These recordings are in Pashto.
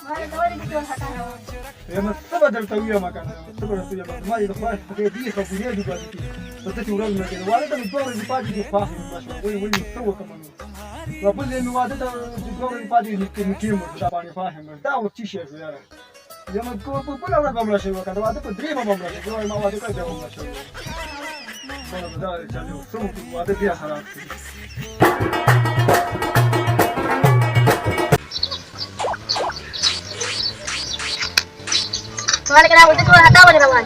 یم څه بدل ته ویم کنه څه بدل ته ویم ما دې خو په دې خو په دې باندې ته ته ورځ نه کړې واده ته دوه ورځې پاتې دي خو وای څه وکم نو په دې نو واده ته دوه ورځې پاتې دي کېم دا باندې فاهم دا و چې شي یاره یم کو په بل ورځ بمړ شي وکړه واده په درې بمړ شي ما واده کړی بمړ شي دا چې څو واده بیا خراب شي Kemarin kena udah tuh hata boleh kawan.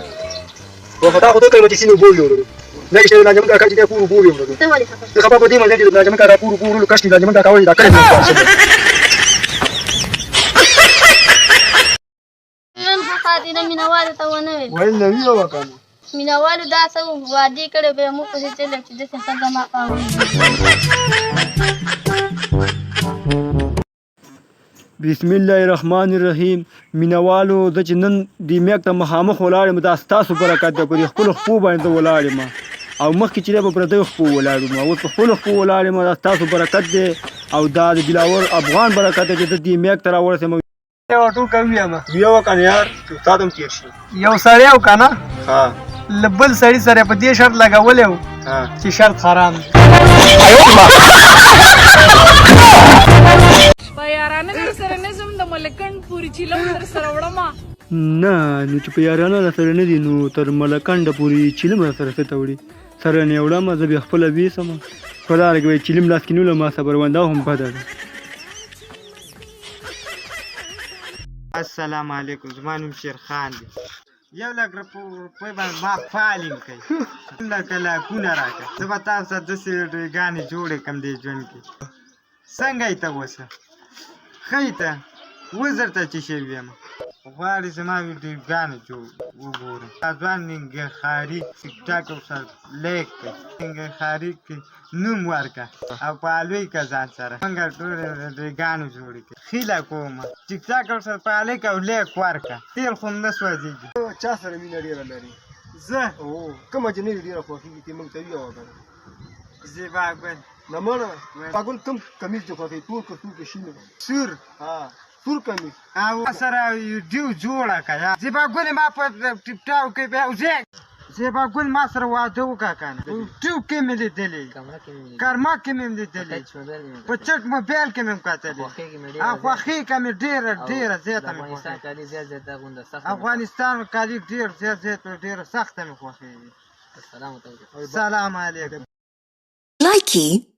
Wah, kata aku tuh kalau macam sini boleh loh. Lagi saya nak jaman kakak jadi puru loh. Tuh boleh. Dia apa dia macam jadi jaman kakak puru lu kasih jaman kakak awal dah keren. Em hati dah minawal tahu mana? Wah, ini apa kan? Minawal dah tahu wadi kerja bemu pasti celak jadi sesuatu macam. بسم الله الرحمن الرحیم مینوالو د چې نن د میک ته مخامخ ولاړم دا ستاسو برکت دی په دې خپل خپو باندې ولاړم او مخکې چې په پردیو خپو ولاړم اوس په خپل خپو ولاړم دا ستاسو برکت دی او دا د دلاور افغان برکت دی چې د دې میک ته راورسم یو ټول کوي ما یو کنه یار تاسو تیر شي یو سړی او کنه ها لبل سړی سره په دې شرط لګولې چې شرط حرام یارانه در سره نظم د ملکند پوری چیلم در سره وړم نه نو چې په یارانه سره نه دي نو تر ملکند پوری چیلم سره څه توړي سره نه وړم زه به خپل ویسم په لار کې چیلم لاس کې نو ما صبر ونده هم پده السلام علیکم زما نوم شیرخان دی یو لږ روپۍ باندې ما فالینګ کوي لکه لاکونه راکړه زه به تاسو سره داسې ویډیوګانې جوړې کړم دې ژوند کې څنګه یې ته اوسه ښه یې ته اوس درته چې شوي یم غواړې زما ویډیوګانې وګورم ځوان ننګرهاري ټیکټاک ورسره لیک کړي ننګرهاري کې نوم ورکړه او په الوی که ځان سره موږ ټولې ویډیوګانې جوړې کړي خیله کومه ټیکټاک ورسره په الوی او لیک ورکړه تیل خو نه سوځېږي چا سره مینه ډېره لري زه کومه جنۍ ډېره خوښېږي چې موږ ته ووایه زیبا ګل نه مړه پاګل کوم کمیز دې خوښوي تور که تور که شین سور سور کمیز او سره ویډیو جوړه کړه زیبا ګل ما په ټیکټاک کې بیا زیبا ګل ما سره واده وکړه کنه ټیو کې مې لیدلې کرما کې مې لیدلې په چټ موبایل کې مې کتلې خوښي کې مې ډېره زیاته مې افغانستان کالي ډېر ډېره سخته مې خوښېږي سلام علیکم Likey